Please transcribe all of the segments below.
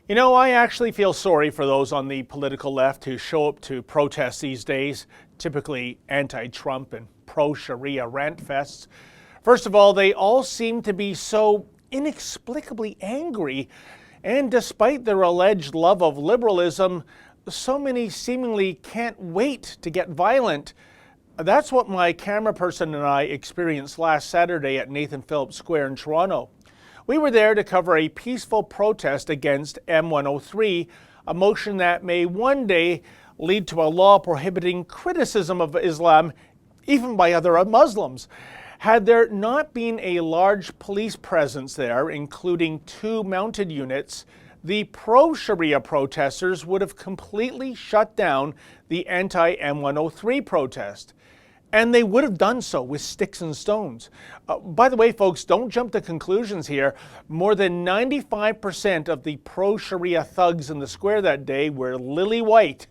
You know, I actually feel sorry for those on the political left who show up to protest these days, typically anti-Trump and pro-Sharia rant fests. First of all, they all seem to be so inexplicably angry, and despite their alleged love of liberalism, so many seemingly can't wait to get violent. That's what my camera person and I experienced last Saturday at Nathan Phillips Square in Toronto. We were there to cover a peaceful protest against M103, a motion that may one day lead to a law prohibiting criticism of Islam, even by other Muslims. Had there not been a large police presence there, including 2 mounted units, the pro-Sharia protesters would have completely shut down the anti-M103 protest. And they would have done so with sticks and stones. By the way, folks, don't jump to conclusions here. More than 95% of the pro-Sharia thugs in the square that day were lily white.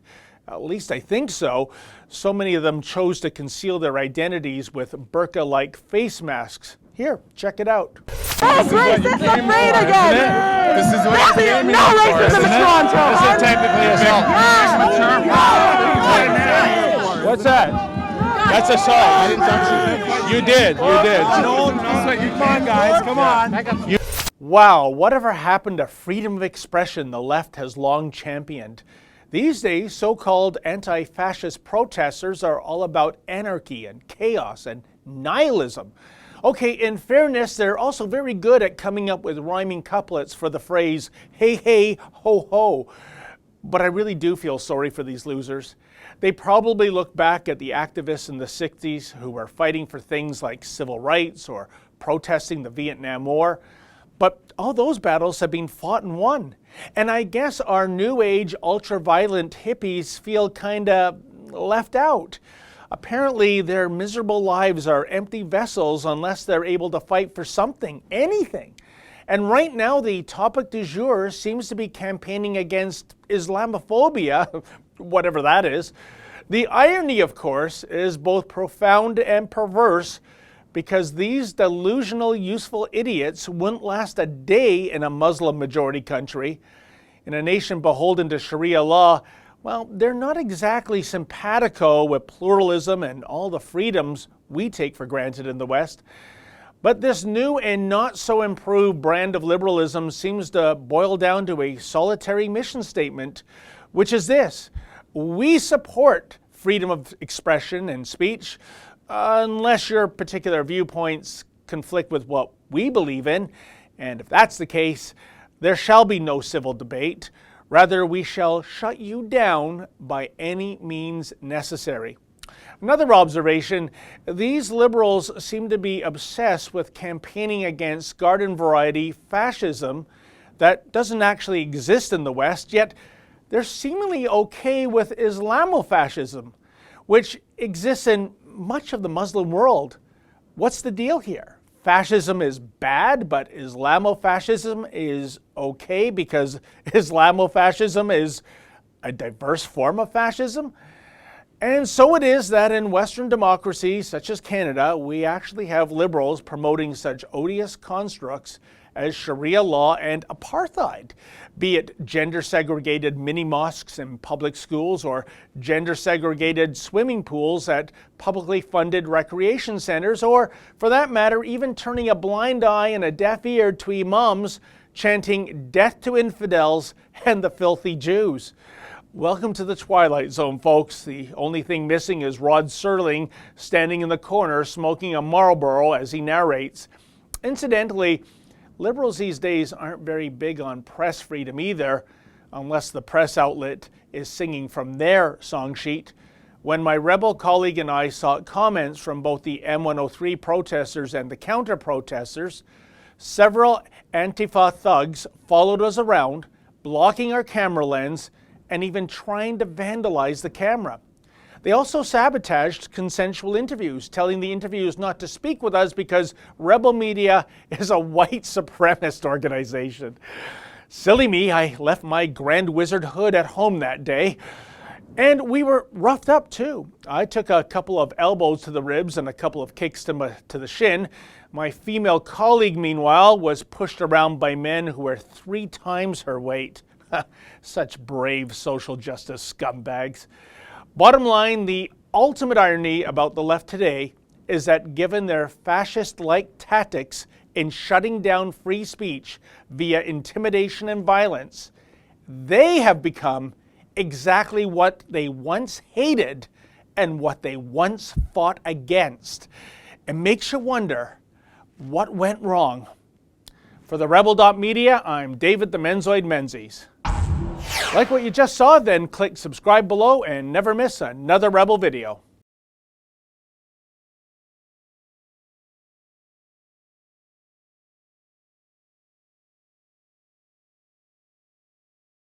At least I think so. So many of them chose to conceal their identities with burqa-like face masks. Here, check it out. Yes, racist afraid again! This is what you're aiming no for, racism in Toronto! This is technically assault. What's that? That's assault. I didn't touch you. You did. No, come on, guys, come on. Wow, whatever happened to freedom of expression the left has long championed? These days, so-called anti-fascist protesters are all about anarchy and chaos and nihilism. Okay, in fairness, they're also very good at coming up with rhyming couplets for the phrase, hey, hey, ho, ho. But I really do feel sorry for these losers. They probably look back at the activists in the 60s who were fighting for things like civil rights or protesting the Vietnam War. But all those battles have been fought and won. And I guess our new age ultra-violent hippies feel kinda left out. Apparently their miserable lives are empty vessels unless they're able to fight for something, anything. And right now the topic du jour seems to be campaigning against Islamophobia, whatever that is. The irony, of course, is both profound and perverse, because these delusional, useful idiots wouldn't last a day in a Muslim-majority country. In a nation beholden to Sharia law, well, they're not exactly simpatico with pluralism and all the freedoms we take for granted in the West. But this new and not so improved brand of liberalism seems to boil down to a solitary mission statement, which is this: we support freedom of expression and speech, unless your particular viewpoints conflict with what we believe in. And if that's the case, there shall be no civil debate. Rather, we shall shut you down by any means necessary. Another observation, these liberals seem to be obsessed with campaigning against garden variety fascism that doesn't actually exist in the West, yet they're seemingly okay with Islamofacism, which exists in much of the Muslim world. What's the deal here? Fascism is bad, but Islamofascism is okay because Islamofascism is a diverse form of fascism? And so it is that in Western democracies such as Canada, we actually have liberals promoting such odious constructs as Sharia law and apartheid, be it gender-segregated mini-mosques in public schools or gender-segregated swimming pools at publicly funded recreation centers, or, for that matter, even turning a blind eye and a deaf ear to imams chanting "Death to infidels" and "the filthy Jews." Welcome to the Twilight Zone, folks. The only thing missing is Rod Serling standing in the corner smoking a Marlboro as he narrates. Incidentally, liberals these days aren't very big on press freedom either, unless the press outlet is singing from their song sheet. When my rebel colleague and I sought comments from both the M103 protesters and the counter-protesters, several Antifa thugs followed us around, blocking our camera lens and even trying to vandalize the camera. They also sabotaged consensual interviews, telling the interviewers not to speak with us because Rebel Media is a white supremacist organization. Silly me, I left my Grand Wizard hood at home that day. And we were roughed up too. I took a couple of elbows to the ribs and a couple of kicks to the shin. My female colleague, meanwhile, was pushed around by men who were 3 times her weight. Such brave social justice scumbags. Bottom line, the ultimate irony about the left today is that given their fascist-like tactics in shutting down free speech via intimidation and violence, they have become exactly what they once hated and what they once fought against. It makes you wonder what went wrong. For the Rebel.media, I'm David the Menzoid Menzies. Like what you just saw? Then click subscribe below and never miss another Rebel video.